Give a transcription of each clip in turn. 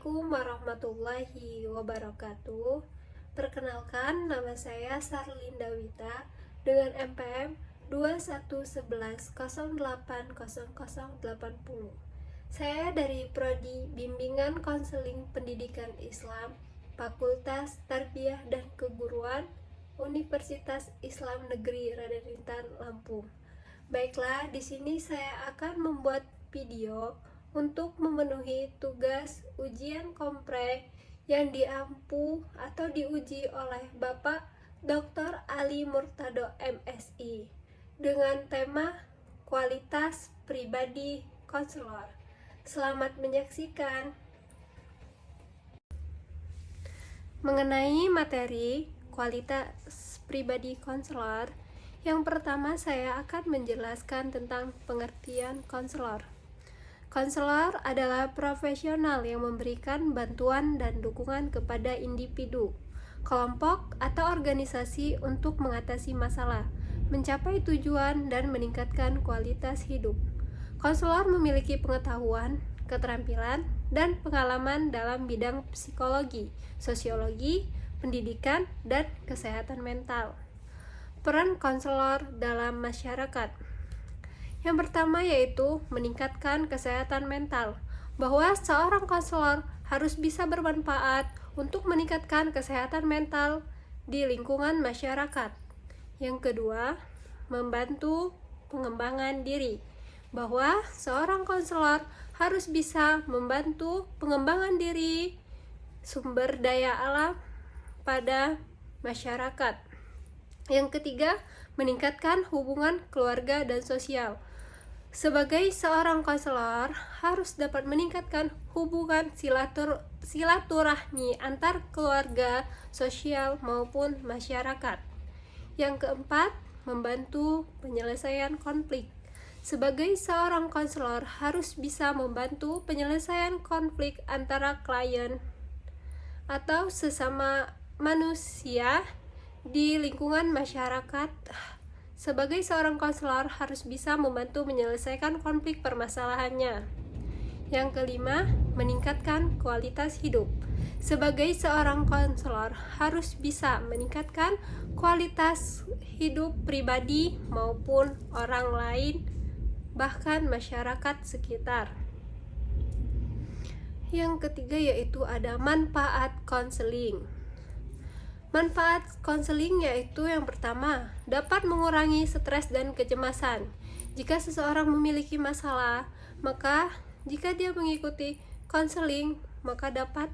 Assalamualaikum warahmatullahi wabarakatuh. Perkenalkan, nama saya Sarlinda Wita dengan NPM 2111080080. Saya dari Prodi Bimbingan Konseling Pendidikan Islam, Fakultas Tarbiyah dan Keguruan, Universitas Islam Negeri Raden Intan, Lampung. Baiklah, di sini saya akan membuat video untuk memenuhi tugas ujian kompreh yang diampu atau diuji oleh Bapak Dr. Ali Murtado MSI dengan tema kualitas pribadi konselor. Selamat menyaksikan. Mengenai materi kualitas pribadi konselor, yang pertama saya akan menjelaskan tentang pengertian konselor. Konselor adalah profesional yang memberikan bantuan dan dukungan kepada individu, kelompok, atau organisasi untuk mengatasi masalah, mencapai tujuan, dan meningkatkan kualitas hidup. Konselor memiliki pengetahuan, keterampilan, dan pengalaman dalam bidang psikologi, sosiologi, pendidikan, dan kesehatan mental. Peran konselor dalam masyarakat. Yang pertama yaitu meningkatkan kesehatan mental, bahwa seorang konselor harus bisa bermanfaat untuk meningkatkan kesehatan mental di lingkungan masyarakat. Yang kedua, membantu pengembangan diri, bahwa seorang konselor harus bisa membantu pengembangan diri sumber daya alam pada masyarakat. Yang ketiga, meningkatkan hubungan keluarga dan sosial. Sebagai seorang konselor harus dapat meningkatkan hubungan silaturahmi antar keluarga, sosial, maupun masyarakat. Yang keempat, membantu penyelesaian konflik. Sebagai seorang konselor harus bisa membantu penyelesaian konflik antara klien atau sesama manusia di lingkungan masyarakat. Sebagai seorang konselor harus bisa membantu menyelesaikan konflik permasalahannya. Yang kelima, meningkatkan kualitas hidup. Sebagai seorang konselor harus bisa meningkatkan kualitas hidup pribadi maupun orang lain, bahkan masyarakat sekitar. Yang ketiga yaitu ada manfaat konseling. Manfaat konseling yaitu yang pertama, dapat mengurangi stres dan kecemasan. Jika seseorang memiliki masalah, maka jika dia mengikuti konseling, maka dapat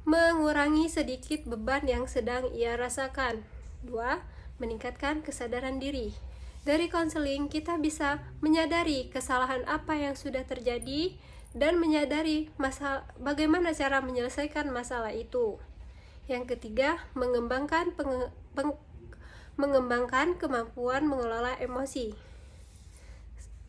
mengurangi sedikit beban yang sedang ia rasakan. 2. Meningkatkan kesadaran diri. Dari konseling kita bisa menyadari kesalahan apa yang sudah terjadi dan menyadari bagaimana cara menyelesaikan masalah itu. Yang ketiga, mengembangkan kemampuan mengelola emosi.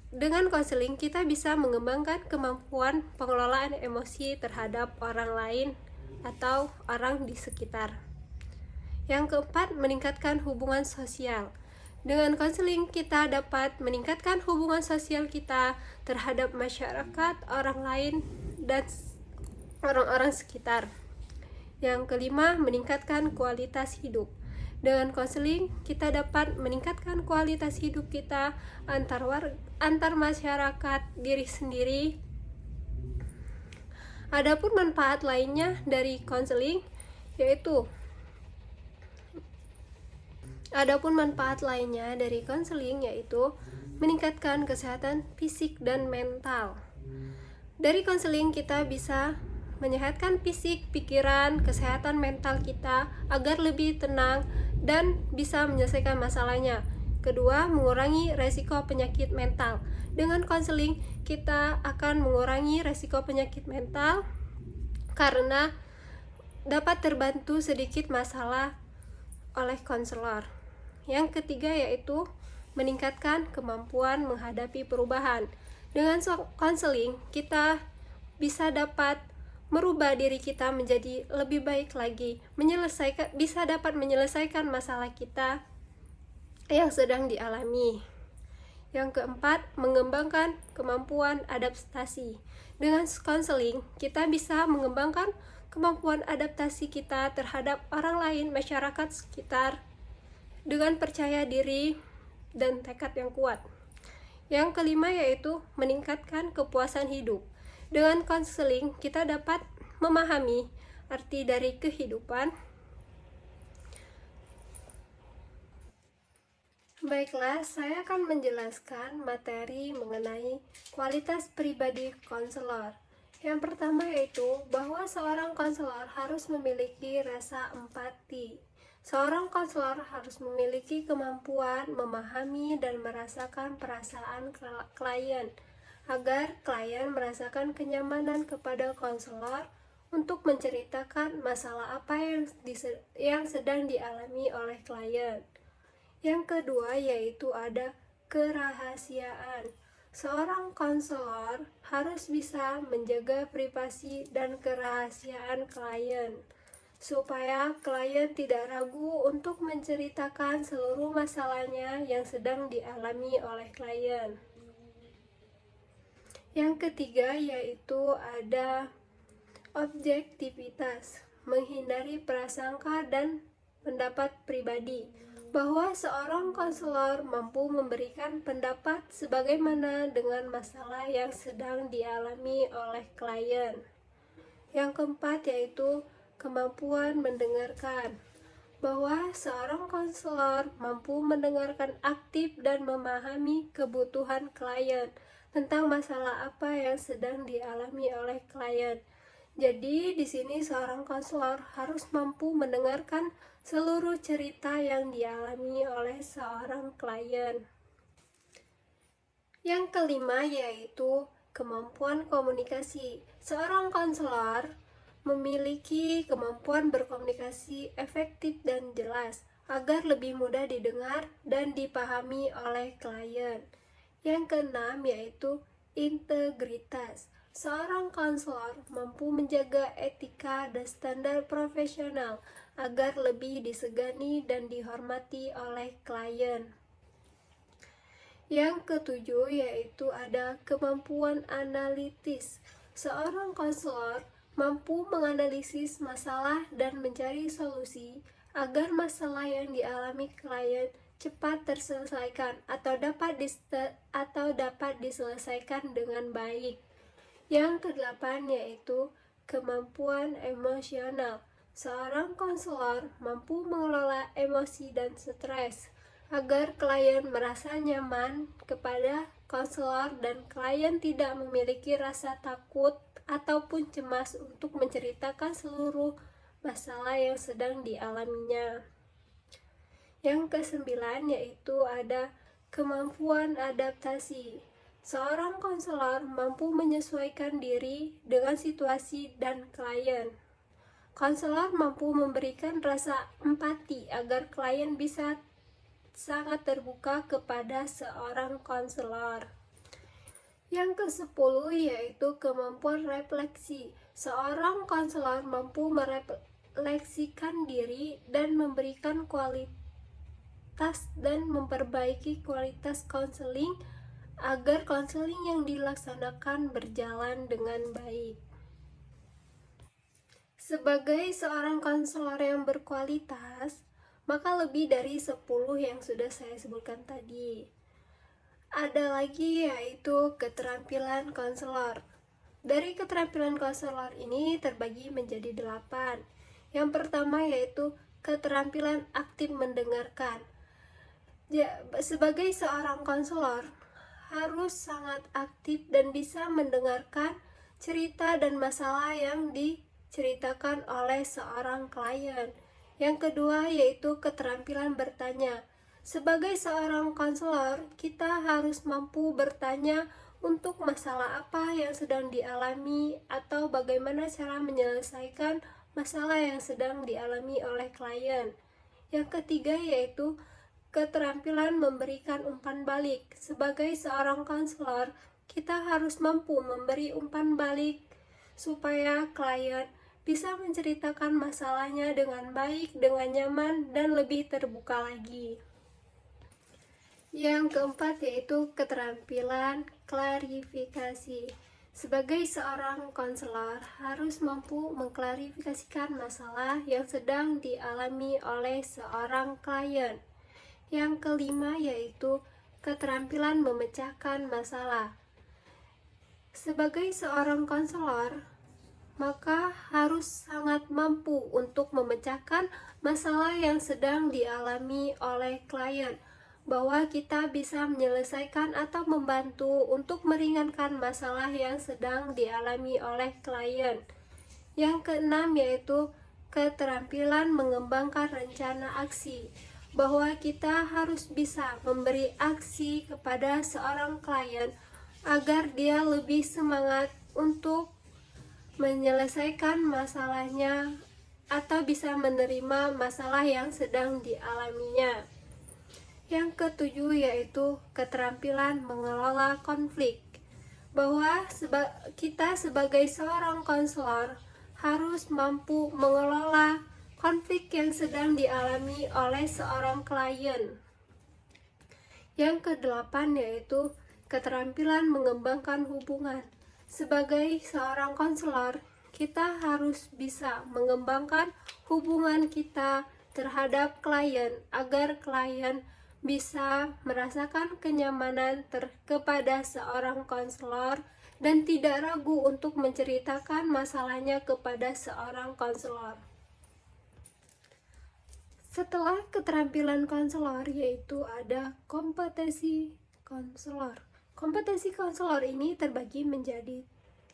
Dengan konseling kita bisa mengembangkan kemampuan pengelolaan emosi terhadap orang lain atau orang di sekitar. Yang keempat, meningkatkan hubungan sosial. Dengan konseling kita dapat meningkatkan hubungan sosial kita terhadap masyarakat, orang lain, dan orang-orang sekitar. Yang kelima, meningkatkan kualitas hidup. Dengan konseling, kita dapat meningkatkan kualitas hidup kita antar masyarakat, diri sendiri. Adapun manfaat lainnya dari konseling yaitu meningkatkan kesehatan fisik dan mental. Dari konseling kita bisa menyehatkan fisik, pikiran, kesehatan mental kita agar lebih tenang dan bisa menyelesaikan masalahnya. Kedua, mengurangi resiko penyakit mental. Dengan konseling kita akan mengurangi resiko penyakit mental karena dapat terbantu sedikit masalah oleh konselor. Yang ketiga yaitu meningkatkan kemampuan menghadapi perubahan. Dengan konseling kita bisa dapat merubah diri kita menjadi lebih baik lagi, bisa dapat menyelesaikan masalah kita yang sedang dialami. Yang keempat, mengembangkan kemampuan adaptasi. Dengan konseling, kita bisa mengembangkan kemampuan adaptasi kita terhadap orang lain, masyarakat sekitar, dengan percaya diri dan tekad yang kuat. Yang kelima yaitu meningkatkan kepuasan hidup. Dengan konseling, kita dapat memahami arti dari kehidupan. Baiklah, saya akan menjelaskan materi mengenai kualitas pribadi konselor. Yang pertama yaitu bahwa seorang konselor harus memiliki rasa empati. Seorang konselor harus memiliki kemampuan memahami dan merasakan perasaan klien, agar klien merasakan kenyamanan kepada konselor untuk menceritakan masalah apa yang sedang dialami oleh klien. Yang kedua yaitu ada kerahasiaan. Seorang konselor harus bisa menjaga privasi dan kerahasiaan klien, supaya klien tidak ragu untuk menceritakan seluruh masalahnya yang sedang dialami oleh klien. Yang ketiga yaitu ada objektivitas, menghindari prasangka dan pendapat pribadi, bahwa seorang konselor mampu memberikan pendapat sebagaimana dengan masalah yang sedang dialami oleh klien. Yang keempat yaitu kemampuan mendengarkan, bahwa seorang konselor mampu mendengarkan aktif dan memahami kebutuhan klien tentang masalah apa yang sedang dialami oleh klien. Jadi di sini seorang konselor harus mampu mendengarkan seluruh cerita yang dialami oleh seorang klien. Yang kelima yaitu kemampuan komunikasi. Seorang konselor memiliki kemampuan berkomunikasi efektif dan jelas agar lebih mudah didengar dan dipahami oleh klien. Yang keenam yaitu integritas. Seorang konselor mampu menjaga etika dan standar profesional agar lebih disegani dan dihormati oleh klien. Yang ketujuh yaitu ada kemampuan analitis. Seorang konselor mampu menganalisis masalah dan mencari solusi agar masalah yang dialami klien cepat terselesaikan atau dapat diselesaikan dengan baik. Yang kedelapan yaitu kemampuan emosional. Seorang konselor mampu mengelola emosi dan stres agar klien merasa nyaman kepada konselor dan klien tidak memiliki rasa takut ataupun cemas untuk menceritakan seluruh masalah yang sedang dialaminya. Yang kesembilan yaitu ada kemampuan adaptasi. Seorang konselor mampu menyesuaikan diri dengan situasi dan klien. Konselor mampu memberikan rasa empati agar klien bisa sangat terbuka kepada seorang konselor. Yang ke-10 yaitu kemampuan refleksi. Seorang konselor mampu merefleksikan diri dan memberikan kualitas dan memperbaiki kualitas konseling agar konseling yang dilaksanakan berjalan dengan baik. Sebagai seorang konselor yang berkualitas, maka lebih dari 10 yang sudah saya sebutkan tadi. Ada lagi yaitu keterampilan konselor. Dari keterampilan konselor ini terbagi menjadi 8. Yang pertama yaitu keterampilan aktif mendengarkan. Sebagai seorang konselor harus sangat aktif dan bisa mendengarkan cerita dan masalah yang diceritakan oleh seorang klien. Yang kedua yaitu keterampilan bertanya. Sebagai seorang konselor, kita harus mampu bertanya untuk masalah apa yang sedang dialami atau bagaimana cara menyelesaikan masalah yang sedang dialami oleh klien. Yang ketiga yaitu keterampilan memberikan umpan balik. Sebagai seorang konselor, kita harus mampu memberi umpan balik supaya klien bisa menceritakan masalahnya dengan baik, dengan nyaman, dan lebih terbuka lagi. Yang keempat yaitu keterampilan klarifikasi. Sebagai seorang konselor harus mampu mengklarifikasikan masalah yang sedang dialami oleh seorang klien. Yang kelima yaitu keterampilan memecahkan masalah. Sebagai seorang konselor, maka harus sangat mampu untuk memecahkan masalah yang sedang dialami oleh klien, bahwa kita bisa menyelesaikan atau membantu untuk meringankan masalah yang sedang dialami oleh klien. Yang keenam yaitu keterampilan mengembangkan rencana aksi, bahwa kita harus bisa memberi aksi kepada seorang klien agar dia lebih semangat untuk menyelesaikan masalahnya atau bisa menerima masalah yang sedang dialaminya. Yang ketujuh yaitu keterampilan mengelola konflik, bahwa kita sebagai seorang konselor harus mampu mengelola konflik yang sedang dialami oleh seorang klien. Yang kedelapan yaitu keterampilan mengembangkan hubungan. Sebagai seorang konselor, kita harus bisa mengembangkan hubungan kita terhadap klien agar klien bisa merasakan kenyamanan kepada seorang konselor dan tidak ragu untuk menceritakan masalahnya kepada seorang konselor. Setelah keterampilan konselor yaitu ada kompetensi konselor. Kompetensi konselor ini terbagi menjadi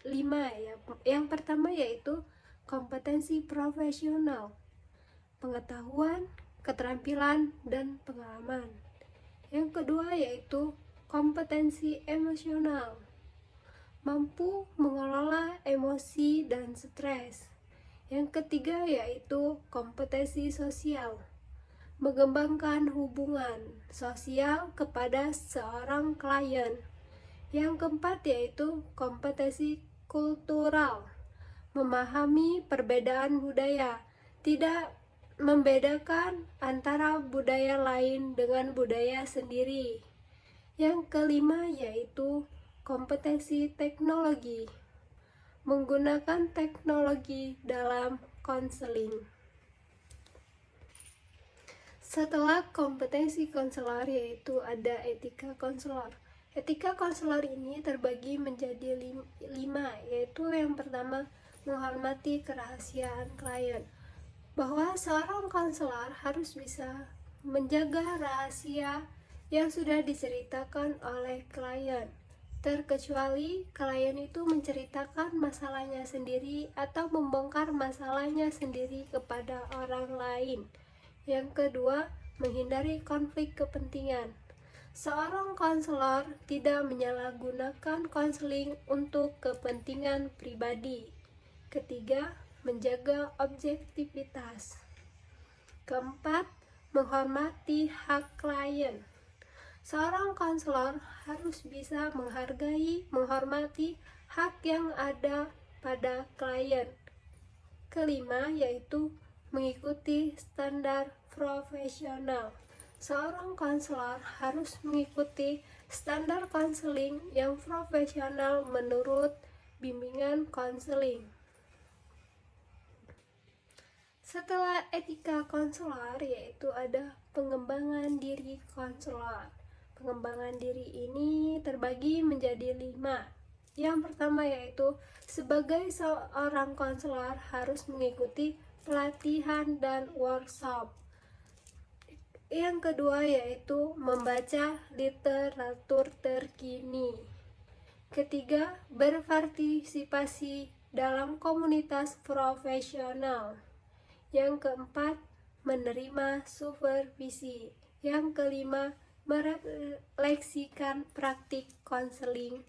5 ya. Yang pertama yaitu kompetensi profesional, pengetahuan, keterampilan, dan pengalaman. Yang kedua yaitu kompetensi emosional, mampu mengelola emosi dan stres. Yang ketiga yaitu kompetensi sosial, mengembangkan hubungan sosial kepada seorang klien. Yang keempat yaitu kompetensi kultural, memahami perbedaan budaya, tidak membedakan antara budaya lain dengan budaya sendiri. Yang kelima yaitu kompetensi teknologi, menggunakan teknologi dalam konseling. Setelah kompetensi konselor yaitu ada etika konselor. Etika konselor ini terbagi menjadi 5, yaitu yang pertama menghormati kerahasiaan klien, bahwa seorang konselor harus bisa menjaga rahasia yang sudah diceritakan oleh klien, terkecuali klien itu menceritakan masalahnya sendiri atau membongkar masalahnya sendiri kepada orang lain. Yang kedua, menghindari konflik kepentingan. Seorang konselor tidak menyalahgunakan konseling untuk kepentingan pribadi. Ketiga, menjaga objektivitas. Keempat, menghormati hak klien. Seorang konselor harus bisa menghargai, menghormati hak yang ada pada klien. Kelima, yaitu mengikuti standar profesional. Seorang konselor harus mengikuti standar konseling yang profesional menurut bimbingan konseling. Setelah etika konselor yaitu ada pengembangan diri konselor. Pengembangan diri ini terbagi menjadi 5. Yang pertama yaitu sebagai seorang konselor harus mengikuti pelatihan dan workshop. Yang kedua yaitu membaca literatur terkini. Ketiga, berpartisipasi dalam komunitas profesional. Yang keempat, menerima supervisi. Yang kelima, merefleksikan praktik konseling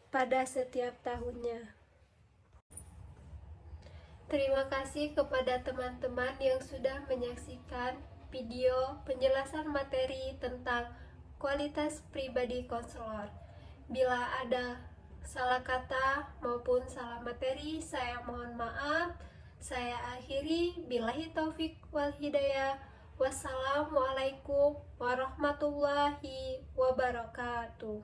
pada setiap tahunnya. Terima kasih kepada teman-teman yang sudah menyaksikan video penjelasan materi tentang kualitas pribadi konselor. Bila ada salah kata maupun salah materi, saya mohon maaf. Saya akhiri, billahi taufik wal hidayah. Wassalamualaikum warahmatullahi wabarakatuh.